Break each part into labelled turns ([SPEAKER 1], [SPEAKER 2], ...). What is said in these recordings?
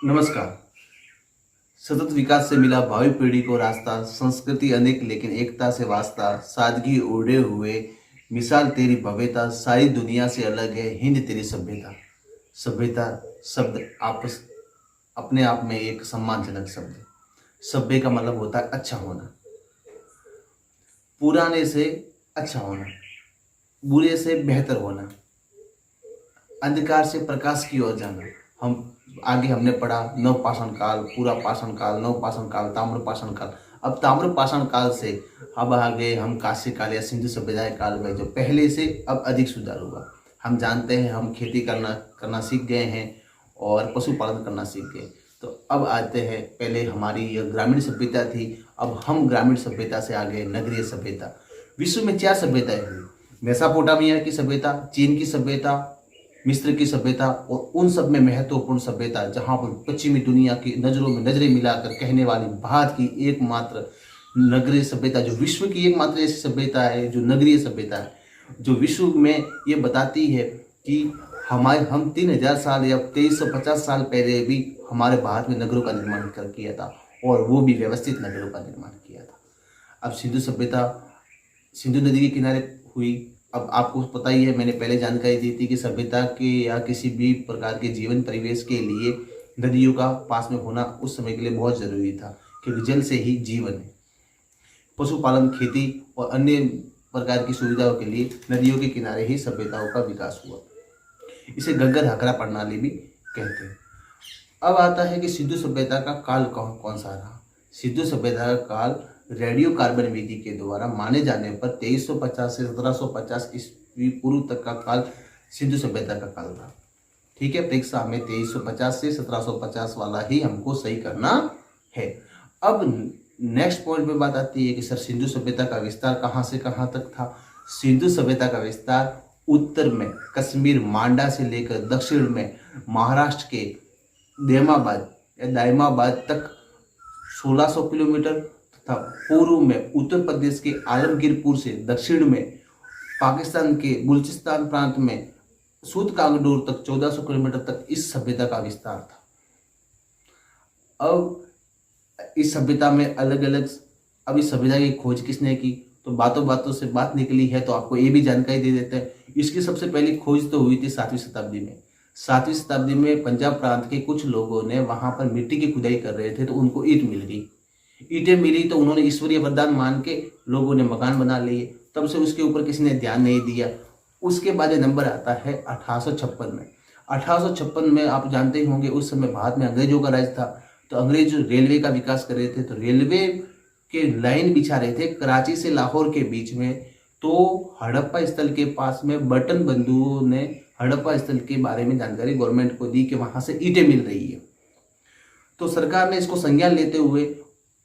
[SPEAKER 1] नमस्कार। सतत विकास से मिला भावी पीढ़ी को रास्ता, संस्कृति अनेक लेकिन एकता से वास्ता, सादगी ओढ़े हुए मिसाल तेरी भव्यता, सारी दुनिया से अलग है हिंद तेरी सभ्यता। सभ्यता शब्द आपस अपने आप में एक सम्मानजनक शब्द है। सभ्य का मतलब होता है अच्छा होना, पुराने से अच्छा होना, बुरे से बेहतर होना, अंधकार से प्रकाश की ओर जाना। हम आगे हमने पढ़ा नव पाषाण काल, पूरा पाषाण काल, नव पाषाण काल, ताम्र पाषाण काल। अब ताम्र पाषाण काल से अब आगे हम कांस्य काल या सिंधु सभ्यता काल में जो पहले से अब अधिक सुधार हुआ। हम जानते हैं हम खेती करना सीख गए हैं और पशुपालन करना सीख गए। तो अब आते हैं, पहले हमारी यह ग्रामीण सभ्यता थी, अब हम ग्रामीण सभ्यता से आगे नगरीय सभ्यता। विश्व में 4 सभ्यताएं हुई, मेसोपोटामिया की सभ्यता, चीन की सभ्यता, मिस्र की सभ्यता और उन सब में महत्वपूर्ण सभ्यता जहां पर पश्चिमी दुनिया की नजरों में नजरें मिलाकर कहने वाली भारत की एकमात्र नगरीय सभ्यता, जो विश्व की एकमात्र ऐसी सभ्यता है जो नगरीय सभ्यता है, जो विश्व में ये बताती है कि हम 3000 साल या 2350 साल पहले भी हमारे भारत में नगरों का निर्माण किया था और वो भी व्यवस्थित नगरों का निर्माण किया था। अब सिंधु सभ्यता सिंधु नदी के किनारे हुई। अब आपको पता ही है, मैंने पहले जानकारी दी थी कि सभ्यता के या किसी भी प्रकार के जीवन परिवेश के लिए नदियों का पास में होना उस समय के लिए बहुत ज़रूरी था, क्योंकि जल से ही जीवन है। पशुपालन, खेती और अन्य प्रकार की सुविधाओं के लिए नदियों के किनारे ही सभ्यताओं का विकास हुआ। इसे गग्गर हकरा प्रणाली भी कहते हैं। अब आता है कि सिंधु सभ्यता का काल कौन सा रहा। सिंधु सभ्यता का काल रेडियो कार्बन विधि के द्वारा माने जाने पर 2350 से 1750 ईस्वी पूर्व तक का काल सिंधु सभ्यता का काल था। ठीक है, परीक्षा में 2350 से 1750 वाला ही हमको सही करना है। अब नेक्स्ट पॉइंट पे बात आती है कि सर सिंधु सभ्यता का विस्तार कहाँ से कहाँ तक था। सिंधु सभ्यता का विस्तार उत्तर में कश्मीर मांडा से लेकर दक्षिण में महाराष्ट्र के दायमाबाद तक 1600 किलोमीटर तथा पूर्व में उत्तर प्रदेश के आलमगीरपुर से दक्षिण में पाकिस्तान के बलूचिस्तान प्रांत में सूत-कांगडोर तक 1400 किलोमीटर तक इस सभ्यता का विस्तार था। अब इस सभ्यता में अब इस सभ्यता की खोज किसने की, तो बातों बातों से बात निकली है, तो आपको ये भी जानकारी दे देते हैं। इसकी सबसे पहली खोज तो हुई थी 7वीं शताब्दी में। 7वीं शताब्दी में पंजाब प्रांत के कुछ लोगों ने वहां पर मिट्टी की खुदाई कर रहे थे, तो उनको ईंट मिल गई। ईंटें मिली तो उन्होंने ईश्वरीय वरदान मान के लोगों ने मकान बना लिए। तब से उसके ऊपर किसी ने ध्यान नहीं दिया। उसके बाद नंबर आता है 1856 में। 1856 में आप जानते ही होंगे उस समय भारत में अंग्रेजों का राज था, तो अंग्रेज रेलवे का विकास कर रहे थे, तो रेलवे के लाइन बिछा रहे थे कराची से लाहौर के बीच में। तो हड़प्पा स्थल के पास में बटन बंधुओं ने हड़प्पा स्थल के बारे में जानकारी गवर्नमेंट को दी कि वहां से ईंटें मिल रही है। तो सरकार ने इसको संज्ञान लेते हुए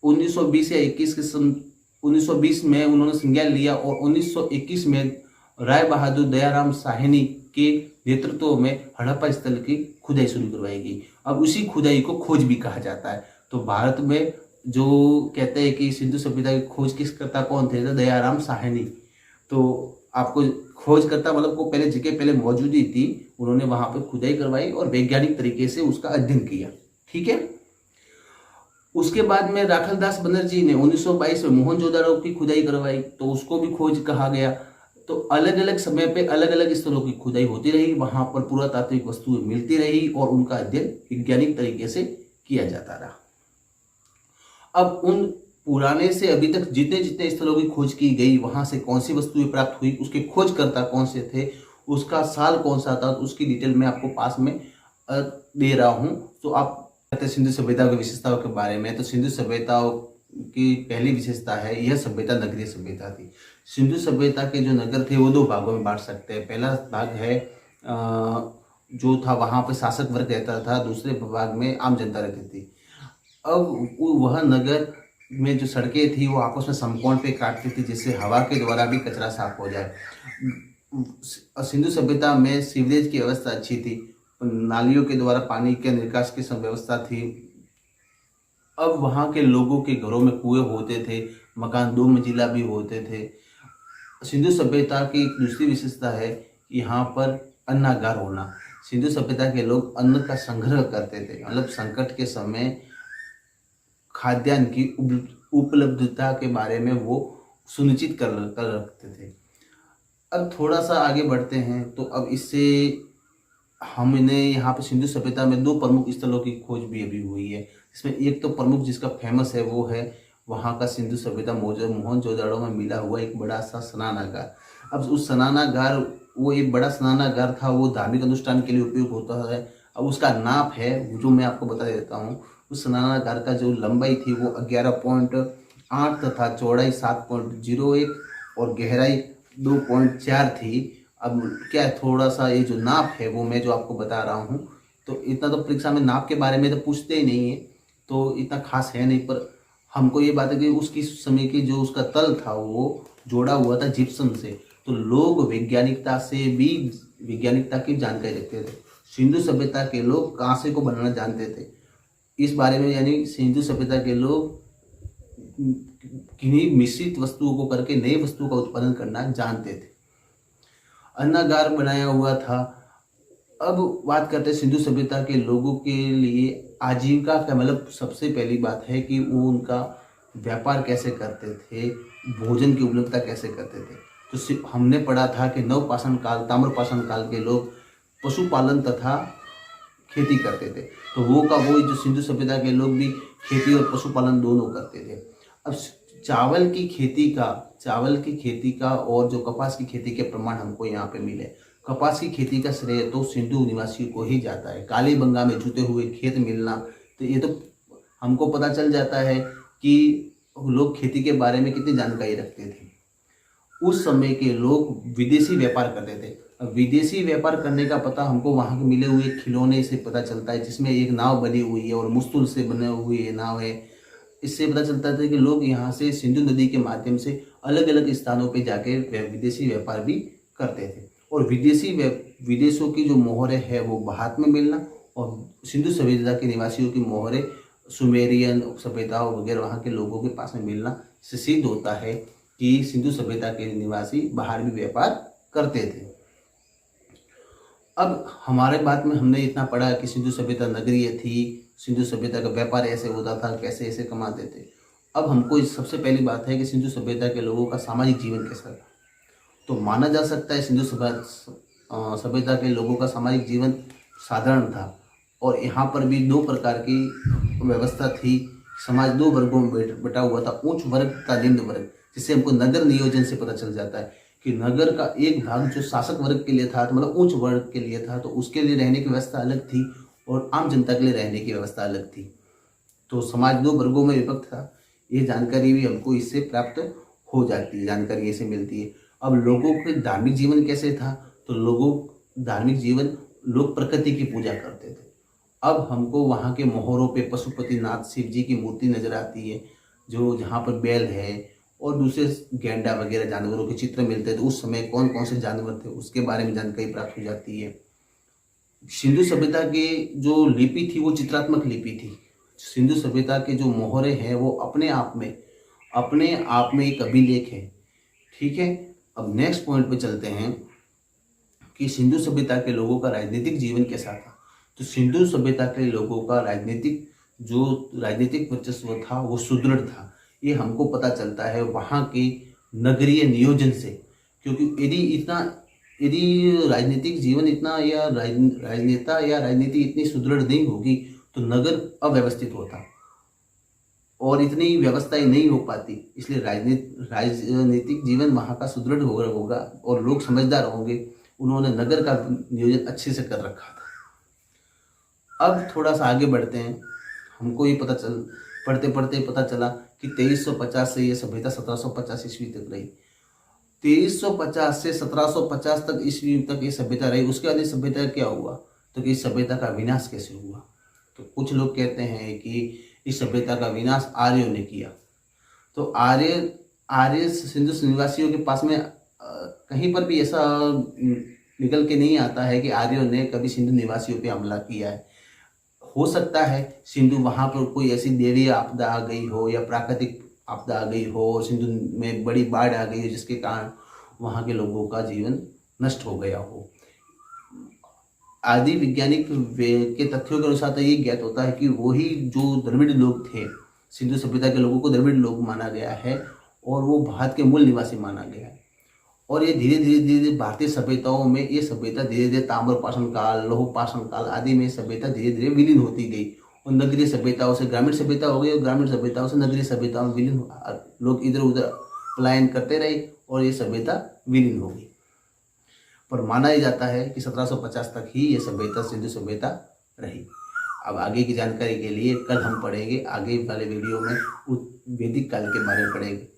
[SPEAKER 1] 1920 में उन्होंने संज्ञान लिया और 1921 में राय बहादुर दयाराम साहनी के नेतृत्व में हड़प्पा स्थल की खुदाई शुरू करवाई गई। अब उसी खुदाई को खोज भी कहा जाता है। तो भारत में जो कहते हैं कि सिंधु सभ्यता की खोज किसकर्ता कौन थे, तो दयाराम साहनी। तो आपको खोजकर्ता मतलब को पहले जगह पहले मौजूदी थी, उन्होंने वहां पर खुदाई करवाई और वैज्ञानिक तरीके से उसका अध्ययन किया। ठीक है, उसके बाद में राखलदास बनर्जी ने 1922 में मोहनजोदड़ो की खुदाई करवाई, तो उसको भी खोज कहा गया। तो अलग अलग समय पे अलग अलग स्थलों की खुदाई होती रही, वहां पर पुरातात्विक वस्तुएं मिलती रही और उनका अध्ययन वैज्ञानिक तरीके से किया जाता रहा। अब उन पुराने से अभी तक जितने जितने स्थलों की खोज की गई, वहां से कौन सी वस्तुएं प्राप्त हुई, उसके खोजकर्ता कौन से थे, उसका साल कौन सा था, तो उसकी डिटेल मैं आपको पास में दे रहा हूं। तो आप सिंधु सभ्यता की विशेषताओं के बारे में, तो सिंधु सभ्यताओं की पहली विशेषता है यह सभ्यता नगरीय सभ्यता थी। सिंधु सभ्यता के जो नगर थे वो 2 भागों में बांट सकते हैं। पहला भाग है जो था वहां पर शासक वर्ग रहता था, दूसरे भाग में आम जनता रहती थी। अब वह नगर में जो सड़कें थी वो आपस में समकोण पे काटती थी, जिससे हवा के द्वारा भी कचरा साफ हो जाए। सिंधु सभ्यता में सीवरेज की व्यवस्था अच्छी थी, नालियों के द्वारा पानी के निकास की व्यवस्था थी। अब वहाँ के लोगों के घरों में कुएं होते थे, मकान 2 मंजिला भी होते थे। सिंधु सभ्यता की दूसरी विशेषता है यहाँ पर अन्नागार होना। सिंधु सभ्यता के लोग अन्न का संग्रह करते थे, मतलब संकट के समय खाद्यान्न की उपलब्धता के बारे में वो सुनिश्चित कर रखते थे। अब थोड़ा सा आगे बढ़ते हैं तो अब इससे हमने यहाँ पे सिंधु सभ्यता में दो प्रमुख स्थलों की खोज भी अभी हुई है। इसमें एक तो प्रमुख जिसका फेमस है वो है वहाँ का सिंधु सभ्यता मोहनजोदड़ो में मिला हुआ एक बड़ा सा स्नानागार। अब उस स्नानागार, वो एक बड़ा स्नानागार था, वो धार्मिक अनुष्ठान के लिए उपयोग होता है। अब उसका नाप है जो मैं आपको बता देता हूँ। उस स्नानागार का जो लंबाई थी वो 11.8 तथा चौड़ाई 7.01 और गहराई 2.4 थी। अब क्या है, थोड़ा सा ये जो नाप है वो मैं जो आपको बता रहा हूँ, तो इतना तो परीक्षा में नाप के बारे में तो पूछते ही नहीं है, तो इतना खास है नहीं। पर हमको ये बात है कि उसकी समय की जो उसका तल था वो जोड़ा हुआ था जिप्सम से, तो लोग वैज्ञानिकता की जानकारी रखते थे। सिंधु सभ्यता के लोग कांसे को बनाना जानते थे इस बारे में, यानी सिंधु सभ्यता के लोग किन्हीं मिश्रित वस्तुओं को करके नई वस्तुओं का उत्पादन करना जानते थे। अन्नागार बनाया हुआ था। अब बात करते हैं सिंधु सभ्यता के लोगों के लिए आजीविका का, मतलब सबसे पहली बात है कि वो उनका व्यापार कैसे करते थे, भोजन की उपलब्धता कैसे करते थे। तो हमने पढ़ा था कि नवपाषाण काल, ताम्रपाषाण काल के लोग पशुपालन तथा खेती करते थे, तो वो जो सिंधु सभ्यता के लोग भी खेती और पशुपालन दोनों करते थे। अब चावल की खेती का और जो कपास की खेती के प्रमाण हमको यहाँ पे मिले। कपास की खेती का श्रेय तो सिंधु निवासियों को ही जाता है। कालीबंगा में जुते हुए खेत मिलना, तो ये तो हमको पता चल जाता है कि लोग खेती के बारे में कितनी जानकारी रखते थे। उस समय के लोग विदेशी व्यापार करते थे। अब विदेशी व्यापार करने का पता हमको वहाँ के मिले हुए खिलौने से पता चलता है, जिसमें एक नाव बनी हुई है और मुस्तुल से बने हुई नाव है। इससे पता चलता था कि लोग यहाँ से सिंधु नदी के माध्यम से अलग अलग स्थानों पे जाके विदेशी व्यापार भी करते थे। और विदेशों की जो मोहरें है वो भारत में मिलना, और सिंधु सभ्यता के निवासियों की मोहरें सुमेरियन सभ्यताओं वगैरह वहाँ के लोगों के पास में मिलना से सिद्ध होता है कि सिंधु सभ्यता के निवासी बाहर भी व्यापार करते थे। अब हमारे बात में हमने इतना पढ़ा कि सिंधु सभ्यता नगरीय थी, सिंधु सभ्यता का व्यापार ऐसे होता था, कैसे ऐसे कमाते थे। अब हमको सबसे पहली बात है कि सिंधु सभ्यता के लोगों का सामाजिक जीवन कैसा था। तो माना जा सकता है सिंधु सभ्यता के लोगों का सामाजिक जीवन साधारण था, और यहाँ पर भी दो प्रकार की व्यवस्था थी। समाज दो वर्गों में बटा हुआ था, उच्च वर्ग तथा निम्न वर्ग, जिससे हमको नगर नियोजन से पता चल जाता है कि नगर का एक भाग जो शासक वर्ग के लिए था, तो मतलब उच्च वर्ग के लिए था, तो उसके लिए रहने की व्यवस्था अलग थी और आम जनता के लिए रहने की व्यवस्था अलग थी। तो समाज दो वर्गों में विभक्त था। ये जानकारी भी हमको इससे प्राप्त हो जाती है, जानकारी ऐसे मिलती है। अब लोगों के धार्मिक जीवन कैसे था, तो लोग प्रकृति की पूजा करते थे। अब हमको वहाँ के मोहरों पे पशुपतिनाथ शिव जी की मूर्ति नजर आती है, जो जहाँ पर बैल है और दूसरे गैंडा वगैरह जानवरों के चित्र मिलते हैं। तो उस समय कौन कौन से जानवर थे उसके बारे में जानकारी प्राप्त हो जाती है। सिंधु सभ्यता की जो लिपि थी वो चित्रात्मक लिपि थी। सिंधु सभ्यता के जो मोहरे हैं वो अपने आप में एक अभिलेख है। ठीक है, अब नेक्स्ट पॉइंट पे चलते हैं कि सिंधु सभ्यता के लोगों का राजनीतिक जीवन कैसा था। तो सिंधु सभ्यता के लोगों का राजनीतिक वर्चस्व था वो सुदृढ़ था। ये हमको पता चलता है वहाँ के नगरीय नियोजन से, क्योंकि यदि राजनीतिक जीवन इतना या राजनेता या राजनीति इतनी सुदृढ़ नहीं होगी तो नगर अव्यवस्थित होता और इतनी व्यवस्थाएं नहीं हो पाती। इसलिए राजनीतिक जीवन वहाँ का सुदृढ़ होगा और लोग समझदार होंगे। उन्होंने नगर का नियोजन अच्छे से कर रखा था। अब थोड़ा सा आगे बढ़ते हैं। हमको ये पढ़ते पढ़ते पता चला कि 2350 से ये सभ्यता 1750 ईस्वी तक रही। 2350 से 1750 तक ईस्वी तक ये सभ्यता रही। उसके बाद ये सभ्यता क्या हुआ, तो कि इस सभ्यता का विनाश कैसे हुआ। तो कुछ लोग कहते हैं कि इस सभ्यता का विनाश आर्यों ने किया। तो आर्य सिंधु निवासियों के पास में कहीं पर भी ऐसा निकल के नहीं आता है कि आर्यों ने कभी सिंधु निवासियों पे हमला किया है। हो सकता है सिंधु वहाँ पर कोई ऐसी देवी आपदा आ गई हो या प्राकृतिक आपदा आ गई हो और सिंधु में बड़ी बाढ़ आ गई हो, जिसके कारण वहाँ के लोगों का जीवन नष्ट हो गया हो। आदि वैज्ञानिक के तथ्यों के अनुसार तो ये ज्ञात होता है कि वही जो द्रविड़ लोग थे, सिंधु सभ्यता के लोगों को द्रविड़ लोग माना गया है और वो भारत के मूल निवासी माना गया है। और ये धीरे धीरे धीरे धीरे भारतीय सभ्यताओं में ये सभ्यता धीरे धीरे ताम्र पाषाण काल, लौह पाषाण काल आदि में सभ्यता धीरे धीरे विलीन होती गई और नगरीय सभ्यताओं से ग्रामीण सभ्यता हो गई और ग्रामीण सभ्यताओं से नगरीय सभ्यताओं में विलीन लोग इधर उधर पलायन करते रहे और ये सभ्यता विलीन हो गई। पर माना ही जाता है कि 1750 तक ही ये सभ्यता सिंधु सभ्यता रही। अब आगे की जानकारी के लिए कल हम पढ़ेंगे, आगे वाले वीडियो में वैदिक काल के बारे में पढ़ेंगे।